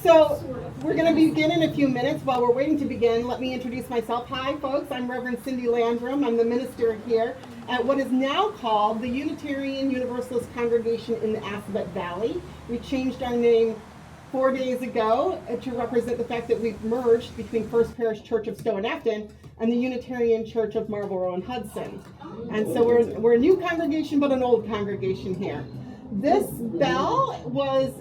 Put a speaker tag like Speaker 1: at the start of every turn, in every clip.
Speaker 1: So we're going to begin in a few minutes. While we're waiting to begin, let me introduce myself. Hi, folks. I'm Reverend Cindy Landrum. I'm the minister here at what is now called the Unitarian Universalist congregation in the Assabet Valley. We changed our name 4 days ago to represent the fact that we've merged between First Parish Church of Stowe and Afton and the Unitarian Church of Marlborough and Hudson. And so we're a new congregation, but an old congregation here. This bell was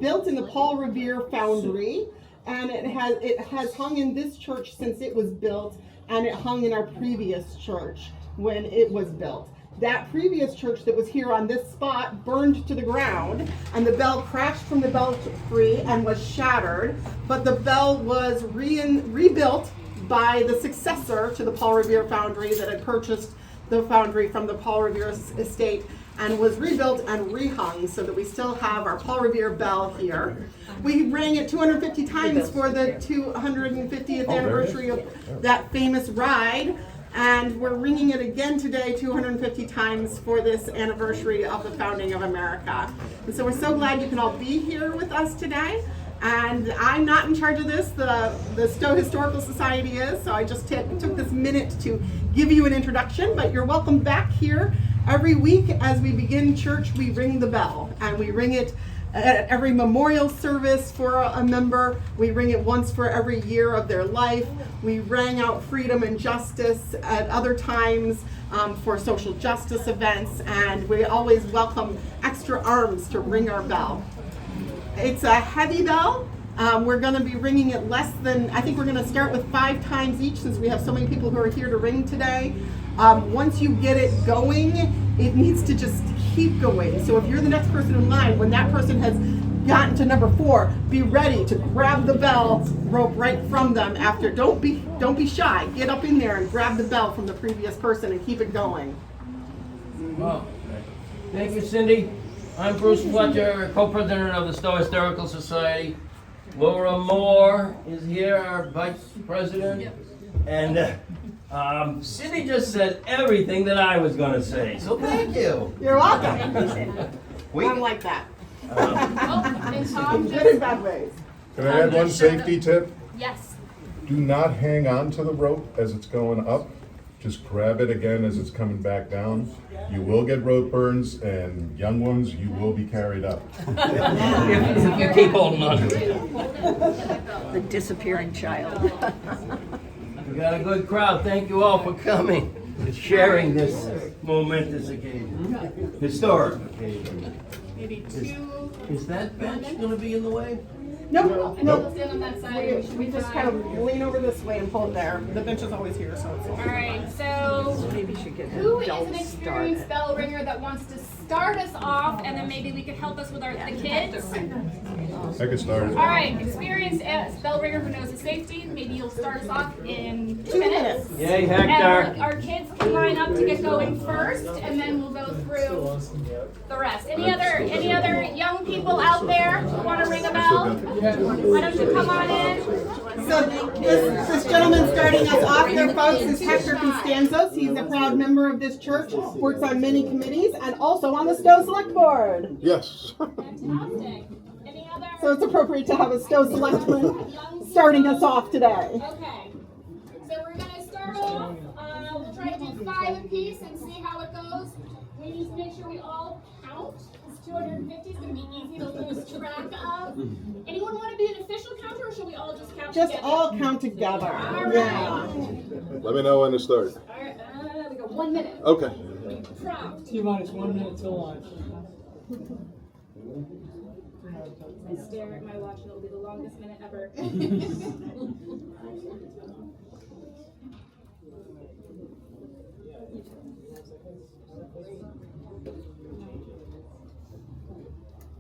Speaker 1: built in the Paul Revere Foundry, and it has hung in this church since it was built, and it hung in our previous church when it was built. That previous church that was here on this spot burned to the ground, and the bell crashed from the belfry and was shattered, but the bell was rebuilt by the successor to the Paul Revere Foundry that had purchased the foundry from the Paul Revere estate, and was rebuilt and rehung so that we still have our Paul Revere bell here. We rang it 250 times for the 250th anniversary of that famous ride, and we're ringing it again today 250 times for this anniversary of the founding of America. And so we're so glad you can all be here with us today. And I'm not in charge of this, the Stowe Historical Society is, so I just took this minute to give you an introduction, but you're welcome back here. Every week as we begin church, we ring the bell, and we ring it at every memorial service for a member. We ring it once for every year of their life. We rang out freedom and justice at other times for social justice events, and we always welcome extra arms to ring our bell. It's a heavy bell. We're going to be ringing it I think we're going to start with 5 times each since we have so many people who are here to ring today. Once you get it going, it needs to just keep going. So if you're the next person in line, when that person has gotten to number 4, be ready to grab the bell rope right from them after. Don't be shy. Get up in there and grab the bell from the previous person and keep it going.
Speaker 2: Well, thank you, Cindy. I'm Bruce Fletcher, co-president of the Stowe Historical Society. Laura Moore is here, our vice president. And Cindy just said everything that I was going to say, so thank you.
Speaker 1: You're welcome. I'm like that.
Speaker 3: And Tom,
Speaker 1: Good and bad ways.
Speaker 4: Can I add one safety tip?
Speaker 3: yes.
Speaker 4: Do not hang on to the rope as it's going up. Just grab it again as it's coming back down. You will get rope burns, and young ones, you will be carried up.
Speaker 2: If you keep holding on to it.
Speaker 5: The disappearing child.
Speaker 2: We got a good crowd. Thank you all for coming and sharing this momentous occasion, historic occasion.
Speaker 3: Maybe 2.
Speaker 2: Is that bench going to be in the way?
Speaker 1: No.
Speaker 3: We'll stand on that side.
Speaker 1: We just kind of lean over this way and pull it there. The bench is always here, so it's all.
Speaker 3: All right. So,
Speaker 5: Maybe you should get
Speaker 3: who
Speaker 5: the
Speaker 3: is an
Speaker 5: adults
Speaker 3: experienced
Speaker 5: started.
Speaker 3: bell ringer that wants to start us off, and then maybe we could help us with the kids?
Speaker 4: I can start it.
Speaker 3: All right. Experienced bell ringer who knows the safety. Maybe you'll start us off in 2 minutes.
Speaker 2: Yay,
Speaker 3: And
Speaker 2: Hector.
Speaker 3: our kids can line up to get going first, and then we'll go through the rest. Any other young people out there who want to ring a bell? Why don't you come on in?
Speaker 1: So this gentleman starting us off there, folks, is Hector Constanzos. He's a proud member of this church, works on many committees, and also on the Stowe Select Board.
Speaker 4: Yes.
Speaker 3: Fantastic. Any other?
Speaker 1: So it's appropriate to have a Stowe Selectman starting us off today.
Speaker 3: Okay. So we're going to start off. We'll try to do 5 apiece and see how it goes. We need to make sure we all count. 250 is going to be easy to lose track of. Anyone want to be an official counter, or should we all just count
Speaker 1: Just
Speaker 3: together?
Speaker 1: all count together.
Speaker 3: All right.
Speaker 1: Yeah.
Speaker 4: Let me know when to start.
Speaker 3: All right. We got 1 minute.
Speaker 4: Okay.
Speaker 3: Prompt.
Speaker 6: T-minus 1 minute till launch.
Speaker 3: I stare at my watch and it'll be the longest minute ever.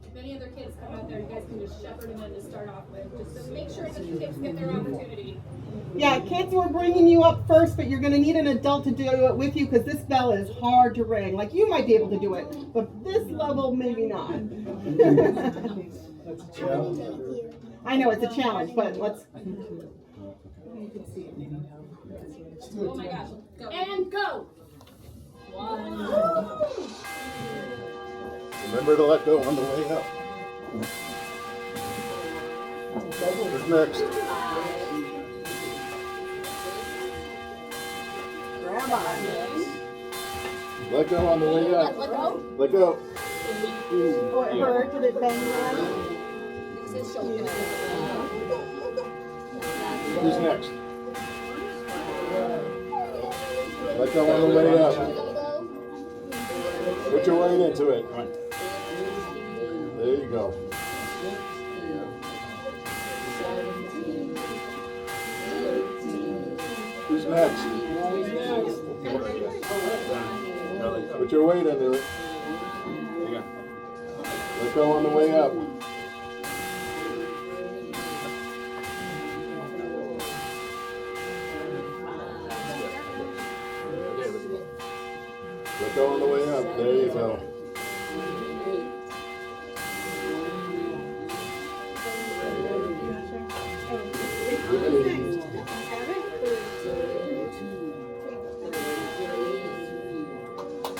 Speaker 3: If any other kids come out there, you guys can just shepherd them in to start off with. Just to make sure that the kids get their opportunity.
Speaker 1: Yeah, kids, we're bringing you up first, but you're going to need an adult to do it with you because this bell is hard to ring. Like, you might be able to do it, but this level, maybe not.
Speaker 6: That's a challenge.
Speaker 1: I know it's a challenge, but let's.
Speaker 3: Oh my gosh. Go. And go. 1.
Speaker 4: Remember to let go on the way up. Who's next? Let go on the way up.
Speaker 3: Let go.
Speaker 4: Let go.
Speaker 1: Oh, it hurt. Did it bang around?
Speaker 4: Who's next? Let go on the way up. Put your weight into it. There you go. Who's next? Put your weight into it. Let go on the way up. Let go on the way up. There you go.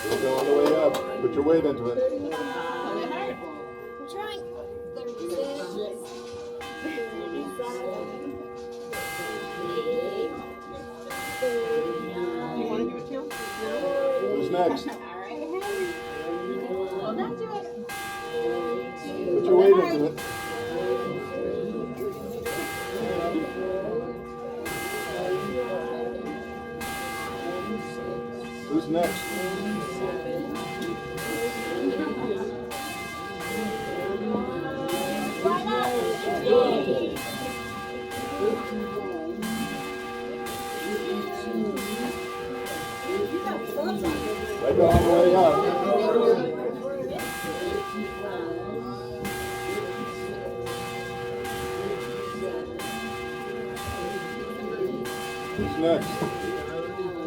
Speaker 4: Let go on the way up. Put your weight into it.
Speaker 1: You want to do it too?
Speaker 4: Who's next?
Speaker 3: Hold on to it.
Speaker 4: Put your weight into it. Who's next? Let go on the way up. Who's next?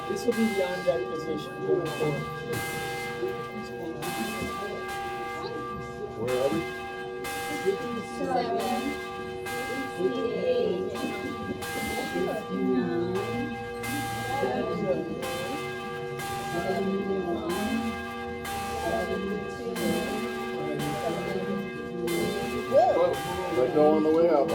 Speaker 6: This will be the on deck position going forward.
Speaker 4: Where are we? 12. Let go on the way up.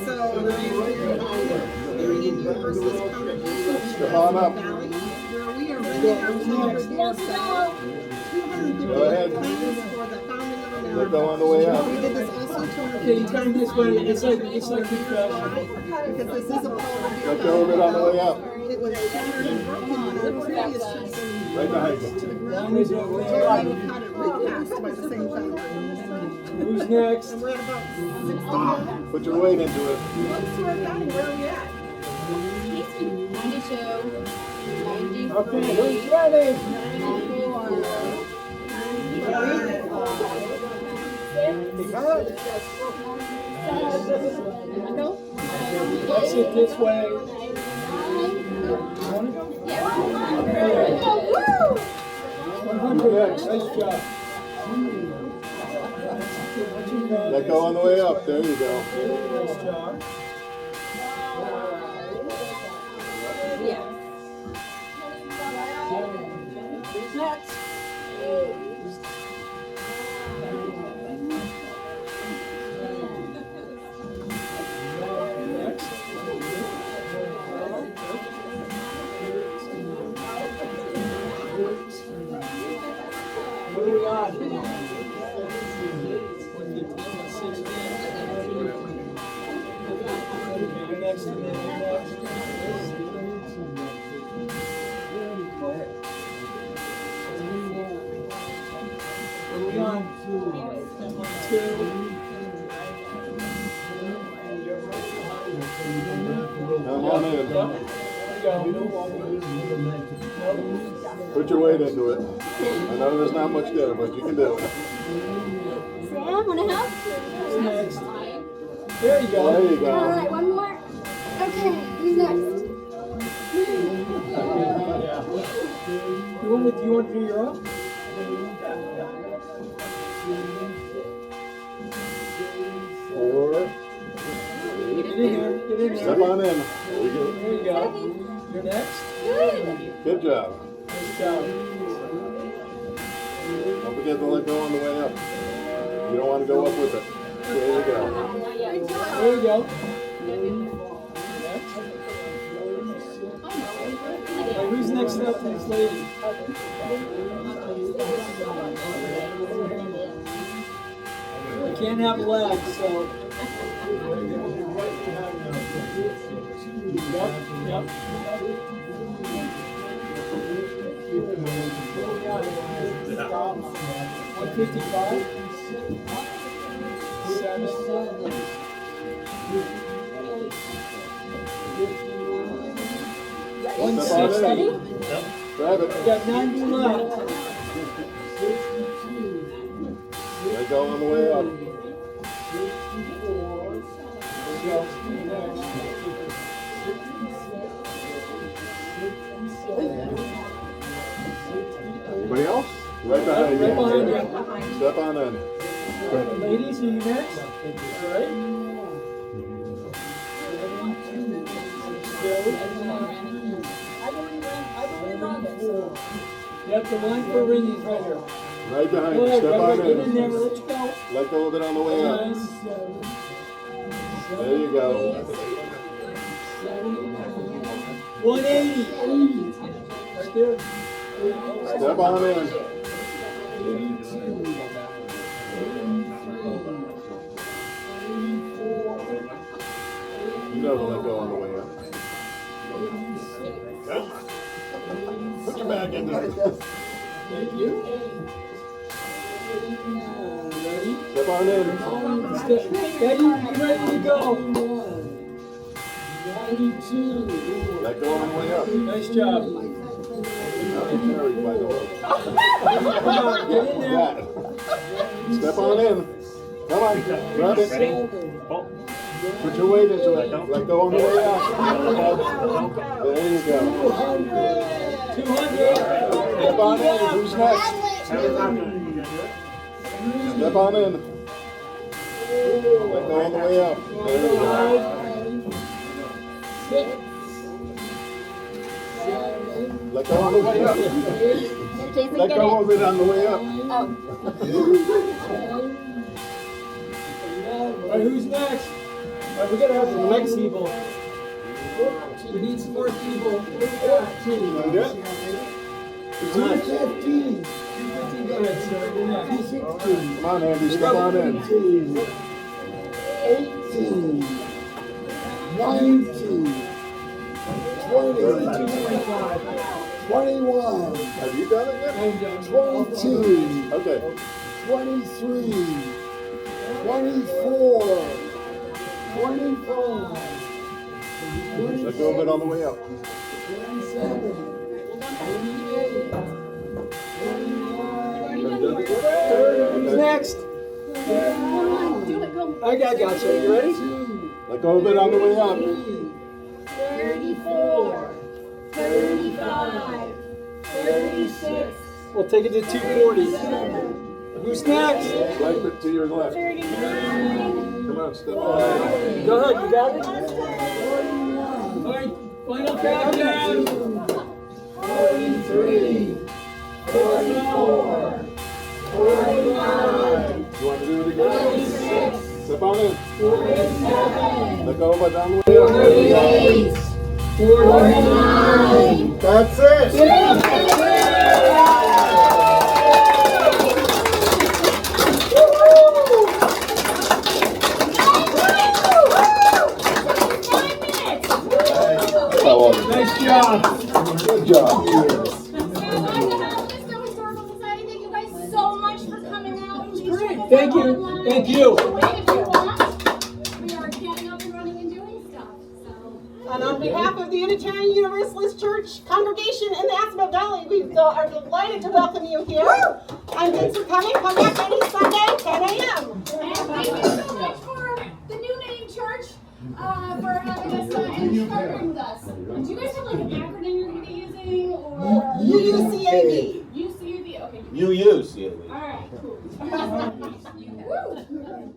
Speaker 1: So, we're in Universalist congregation
Speaker 4: Come on up.
Speaker 1: Valley, where we are renting our children for 250
Speaker 4: Go ahead.
Speaker 1: plans for the founding of America.
Speaker 4: Let go on the way up.
Speaker 1: We did this also
Speaker 6: Okay,
Speaker 1: 250
Speaker 6: you turn this way. It's like
Speaker 1: because this is a part of
Speaker 4: Let go of it on the way up.
Speaker 1: It was shattered and broken when our previous church
Speaker 4: Right behind you.
Speaker 1: to the ground.
Speaker 6: Down is
Speaker 1: So
Speaker 6: over
Speaker 1: we
Speaker 6: there.
Speaker 1: had it recast by the same time.
Speaker 6: Who's next?
Speaker 1: And we're at about 60.
Speaker 4: Put your weight into it.
Speaker 1: Once we're done, where are we at?
Speaker 3: 92, 93,
Speaker 6: Okay, who's ready?
Speaker 3: 94,
Speaker 6: Let's sit this way.
Speaker 3: Yeah.
Speaker 6: 100. Nice job.
Speaker 4: Let go on the way up. There you go.
Speaker 6: Nice job. Who's next? What are we on? You're next to me. You're next. What are we on? 2.
Speaker 4: Come on in.
Speaker 6: Go.
Speaker 4: Put your weight into it. I know there's not much there, but you can do it.
Speaker 3: Sam, wanna help?
Speaker 6: Who's next? There you go.
Speaker 4: There you go.
Speaker 3: Alright, one more. Okay, who's next?
Speaker 6: You want to do your own?
Speaker 4: Step on in. There we go.
Speaker 6: There you go. You're next.
Speaker 4: Good job.
Speaker 6: Nice job.
Speaker 4: Don't forget to let go on the way up. You don't want to go up with it. There you go.
Speaker 6: There you go. Alright, who's next up? Next lady. You can't have legs, so. Yep, yep. 155. 160.
Speaker 4: Grab it.
Speaker 6: We got 90 left.
Speaker 4: Let go on the way up. Anybody else? Right behind you.
Speaker 6: Right behind you.
Speaker 4: Step on in.
Speaker 6: Ladies, are you next? All right. Yep, the line for ringing right here.
Speaker 4: Right behind
Speaker 6: Go
Speaker 4: you.
Speaker 6: ahead,
Speaker 4: Step on
Speaker 6: get in
Speaker 4: in.
Speaker 6: there, let's go.
Speaker 4: Let go of it on the way up.
Speaker 6: Nice.
Speaker 4: There you go.
Speaker 6: 180. Right there.
Speaker 4: Step on in. You know to let go on the way up. Put your back in there.
Speaker 6: Thank you. Ready?
Speaker 4: Step on in.
Speaker 6: Daddy, you ready to go? 92.
Speaker 4: Let go on the way up.
Speaker 6: Nice job.
Speaker 4: Now you're carried by the rope.
Speaker 6: Come on, get in there.
Speaker 4: That. Step on in. Come on. Grab it. Put your weight into it. Let go on the way up. There you go.
Speaker 6: 200.
Speaker 4: Step on in. Who's next? Step on in. Let go on the way up. There you go.
Speaker 6: 6.
Speaker 4: Let go on the way up. Let go of it on the way up.
Speaker 6: Alright, who's next? Alright, we gotta have some legs people. We need some more people. 215.
Speaker 4: Like that?
Speaker 6: 215. Go ahead, sir. You're next. 216.
Speaker 4: Come on, Andy. Step on in.
Speaker 6: 18. 19. 20. 21.
Speaker 4: Have you done it yet?
Speaker 6: I'm done.
Speaker 5: 22,
Speaker 4: Okay.
Speaker 5: 23, 24, 25,
Speaker 4: Let go of it on the way up.
Speaker 5: 27, 28,
Speaker 4: Okay.
Speaker 6: Next. I got you. You ready?
Speaker 4: Let go of it on the way up.
Speaker 3: 34, 35, 36,
Speaker 6: We'll take it to 240. Who's next?
Speaker 4: Swipe it to your left.
Speaker 3: 39,
Speaker 4: Come on, step on.
Speaker 6: Go ahead, you got it? Alright, final countdown.
Speaker 5: 43, 44, 45,
Speaker 4: You want to do it again?
Speaker 5: 46,
Speaker 4: Step on in.
Speaker 5: 47,
Speaker 4: Let go of it on the way up.
Speaker 5: 48, 49.
Speaker 4: That's it.
Speaker 6: Nice job.
Speaker 4: Good job.
Speaker 3: Historical Society, thank you guys so much for coming out.
Speaker 6: Great, thank you. Thank you.
Speaker 3: If you want, we are getting up and running and doing stuff. So.
Speaker 1: And on behalf of the Unitarian Universalist Church congregation in the Assabet Valley, we are delighted to welcome you here. And thanks for coming. Come back any Sunday, 10 a.m.
Speaker 3: And thank you so much for the new name church for having us and partnering with us. Do you guys have like an acronym you're going to be using? Or
Speaker 1: UUCAB.
Speaker 3: UCAB? Okay.
Speaker 7: You use it.
Speaker 3: All right, cool. Woo.